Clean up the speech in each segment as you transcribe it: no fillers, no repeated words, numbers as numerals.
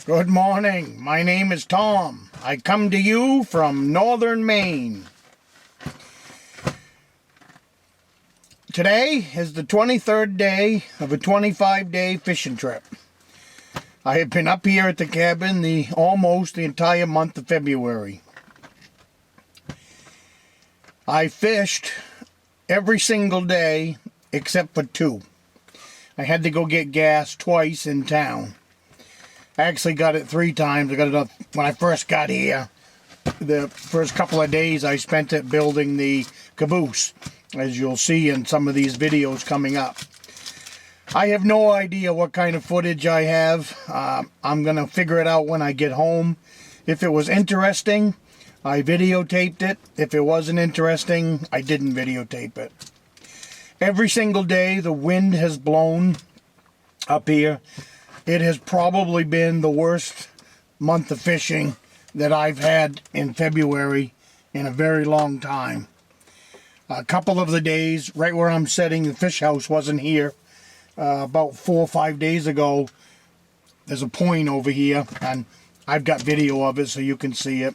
Good morning. My name is Tom. I come to you from northern Maine. Today is the 23rd day of a 25-day fishing trip. I have been up here at the cabin almost the entire month of February. I fished every single day except for 2. I had to go get gas twice in town. I actually got it 3 times. I got it up when I first got here. The first couple of days I spent it building the caboose, as you'll see in some of these videos coming up. I have no idea what kind of footage I have. I'm going to figure it out when I get home. If it was interesting, I videotaped it. If it wasn't interesting, I didn't videotape it. Every single day the wind has blown up here. It has probably been the worst month of fishing that I've had in February in a very long time. A couple of the days, right where I'm sitting, the fish house wasn't here. About 4 or 5 days ago, there's a point over here, and I've got video of it so you can see it.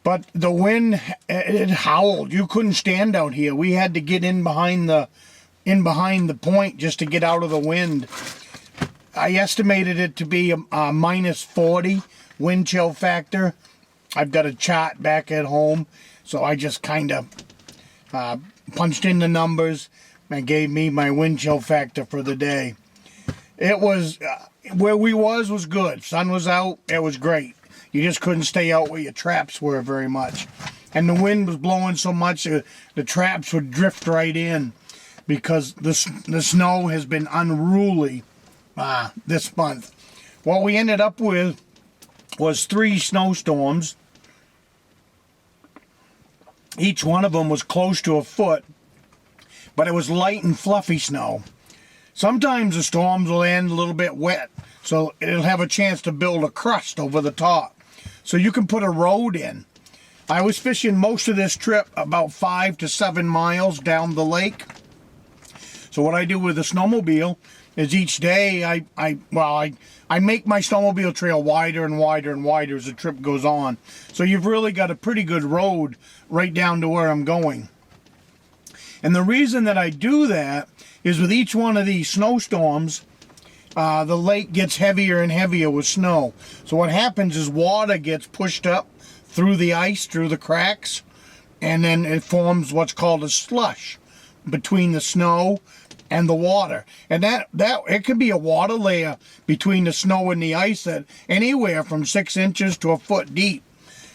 But the wind, it howled. You couldn't stand out here. We had to get in behind the point just to get out of the wind. I estimated it to be a minus 40 wind chill factor. I've got a chart back at home, so I just kind of punched in the numbers and gave me my wind chill factor for the day. It was, where we was good. Sun was out, it was great. You just couldn't stay out where your traps were very much. And the wind was blowing so much, the traps would drift right in because the snow has been unruly this month. What we ended up with was 3 snowstorms. Each one of them was close to a foot, but it was light and fluffy snow. Sometimes the storms will end a little bit wet, so it'll have a chance to build a crust over the top, so you can put a road in. I was fishing most of this trip about 5 to 7 miles down the lake. So what I do with the snowmobile is each day I make my snowmobile trail wider and wider and wider as the trip goes on. So you've really got a pretty good road right down to where I'm going. And the reason that I do that is with each one of these snowstorms, the lake gets heavier and heavier with snow. So what happens is water gets pushed up through the ice, through the cracks, and then it forms what's called a slush between the snow and the water. And that it could be a water layer between the snow and the ice that anywhere from 6 inches to a foot deep.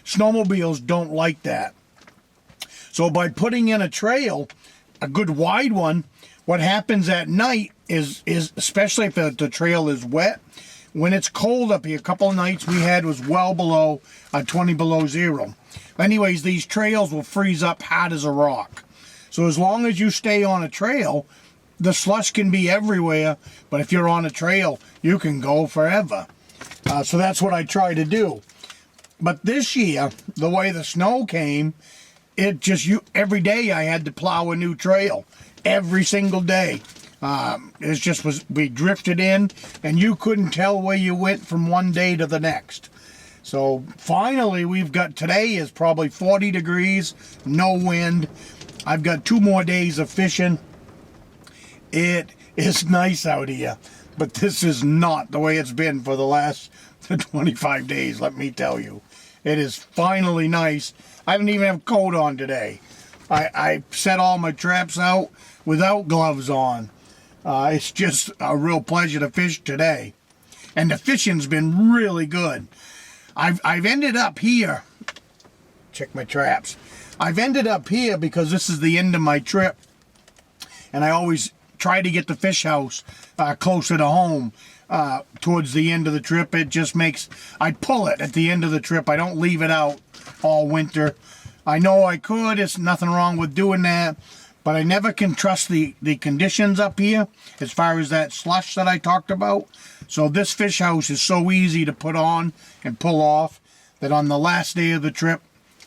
Snowmobiles don't like that. So by putting in a trail, a good wide one, what happens at night is especially if the trail is wet, when it's cold up here, a couple of nights we had was well below 20 below zero. Anyways, these trails will freeze up hard as a rock. So as long as you stay on a trail, the slush can be everywhere, but if you're on a trail, you can go forever. So that's what I try to do. But this year, the way the snow came, every day I had to plow a new trail. Every single day. We drifted in, and you couldn't tell where you went from one day to the next. So finally, today is probably 40 degrees, no wind. I've got 2 more days of fishing. It is nice out here, but this is not the way it's been for the last 25 days, let me tell you. It is finally nice. I didn't even have a coat on today. I set all my traps out without gloves on. It's just a real pleasure to fish today. And the fishing's been really good. I've ended up here. Check my traps. I've ended up here because this is the end of my trip. And I always try to get the fish house closer to home towards the end of the trip. It just I pull it at the end of the trip. I don't leave it out all winter. I know I could. There's nothing wrong with doing that. But I never can trust the conditions up here as far as that slush that I talked about. So this fish house is so easy to put on and pull off that on the last day of the trip,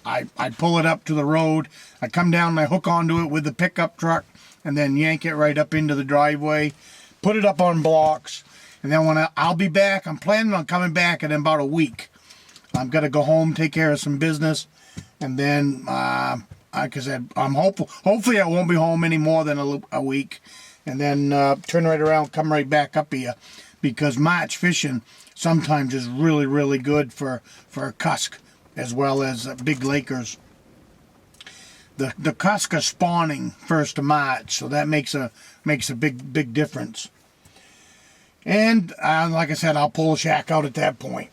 I pull it up to the road. I come down and I hook onto it with the pickup truck and then yank it right up into the driveway, put it up on blocks, And then when I'll be back, I'm planning on coming back in about a week. I'm going to go home, take care of some business. And then, like I said, I'm hopefully I won't be home any more than a week. And then turn right around, come right back up here. Because March fishing sometimes is really, really good for cusk as well as big lakers. The cusk are spawning 1st of March, so that makes a big difference. And like I said, I'll pull a shack out at that point.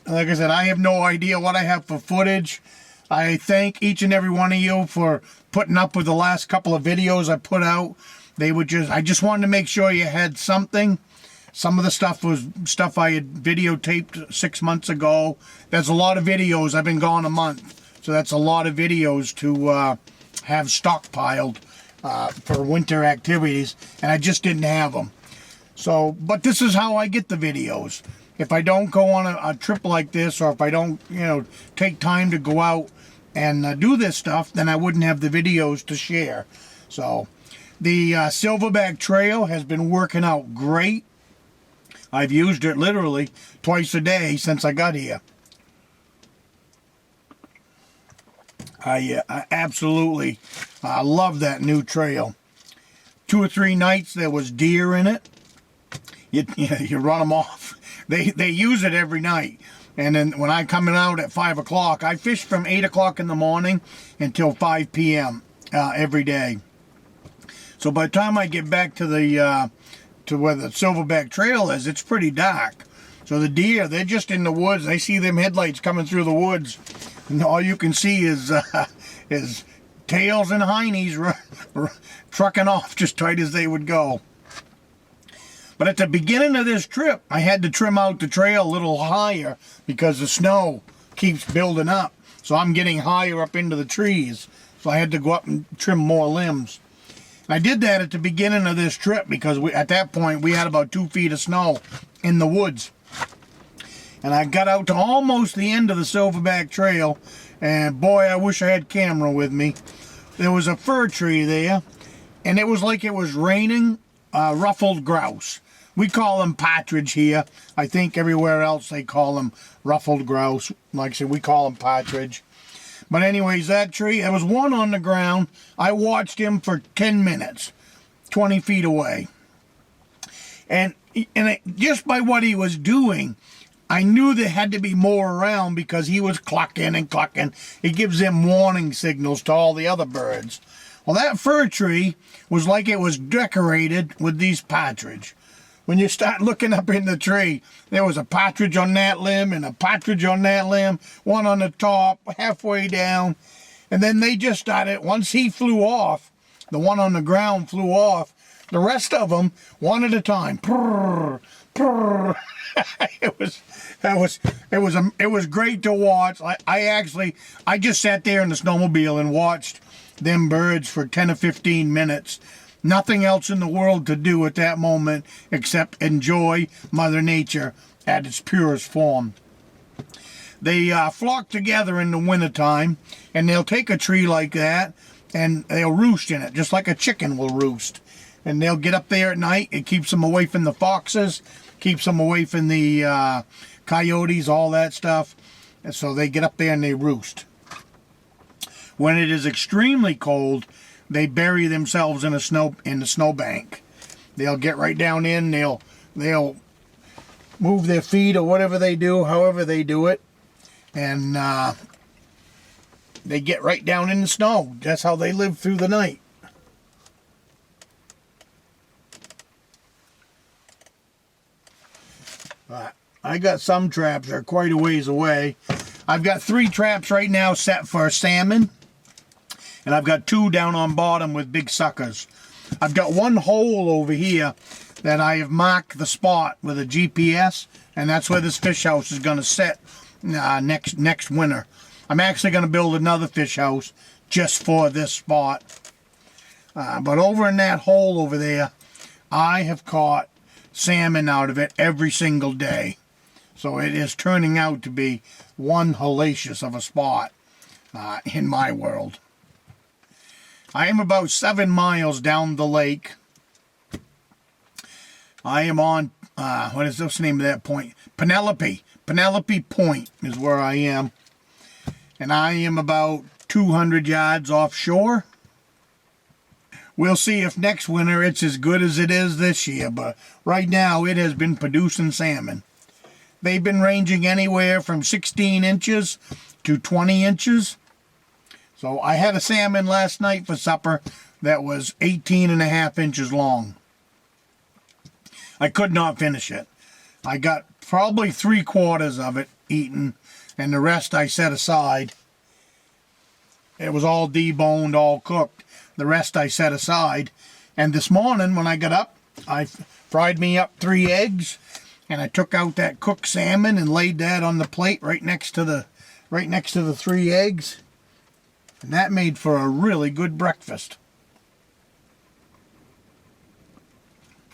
Like I said, I have no idea what I have for footage. I thank each and every one of you for putting up with the last couple of videos I put out. I just wanted to make sure you had something. Some of the stuff was stuff I had videotaped 6 months ago. There's a lot of videos. I've been gone a month. So that's a lot of videos to have stockpiled for winter activities. And I just didn't have them. So, but this is how I get the videos. If I don't go on a trip like this, or if I don't, take time to go out and do this stuff, then I wouldn't have the videos to share. So, the Silverback Trail has been working out great. I've used it literally twice a day since I got here. I absolutely love that new trail. 2 or 3 nights there was deer in it. You run them off. They use it every night. And then when I'm coming out at 5 o'clock, I fish from 8 o'clock in the morning until 5 p.m. Every day. So by the time I get back to the to where the Silverback Trail is, it's pretty dark. So the deer, they're just in the woods. I see them headlights coming through the woods. And all you can see is tails and heinies trucking off just tight as they would go. But at the beginning of this trip, I had to trim out the trail a little higher because the snow keeps building up. So I'm getting higher up into the trees. So I had to go up and trim more limbs. I did that at the beginning of this trip because at that point we had about 2 feet of snow in the woods. And I got out to almost the end of the Silverback Trail, and boy, I wish I had camera with me. There was a fir tree there, and it was like it was raining ruffled grouse. We call them partridge here. I think everywhere else they call them ruffled grouse. Like I said, we call them partridge. But anyways, that tree, there was one on the ground. I watched him for 10 minutes, 20 feet away. And just by what he was doing, I knew there had to be more around because he was clucking and clucking. It gives them warning signals to all the other birds. Well, that fir tree was like it was decorated with these partridge. When you start looking up in the tree, there was a partridge on that limb and a partridge on that limb, one on the top, halfway down. And then they just started, once he flew off, the one on the ground flew off, the rest of them, one at a time, purr, purr. It was great to watch. I just sat there in the snowmobile and watched them birds for 10 or 15 minutes. Nothing else in the world to do at that moment except enjoy Mother Nature at its purest form. They flock together in the wintertime, and they'll take a tree like that and they'll roost in it, just like a chicken will roost. And they'll get up there at night. It keeps them away from the foxes, keeps them away from the coyotes, all that stuff. And so they get up there and they roost. When it is extremely cold, they bury themselves in the snowbank. They'll get right down in. They'll move their feet or whatever they do, however they do it, and they get right down in the snow. That's how they live through the night. I got some traps that are quite a ways away. I've got 3 traps right now set for salmon. And I've got 2 down on bottom with big suckers. I've got one hole over here that I have marked the spot with a GPS. And that's where this fish house is going to sit next winter. I'm actually going to build another fish house just for this spot. But over in that hole over there, I have caught salmon out of it every single day. So it is turning out to be one hellacious of a spot in my world. I am about 7 miles down the lake. I am on what is the name of that point? Penelope Point is where I am. And I am about 200 yards offshore. We'll see if next winter it's as good as it is this year, but right now it has been producing salmon. They've been ranging anywhere from 16 inches to 20 inches. So I had a salmon last night for supper that was 18.5 inches long. I could not finish it. I got probably 3/4 of it eaten, and the rest I set aside. It was all deboned, all cooked. The rest I set aside. And this morning when I got up, I fried me up 3 eggs, and I took out that cooked salmon and laid that on the plate right next to the 3 eggs. And that made for a really good breakfast.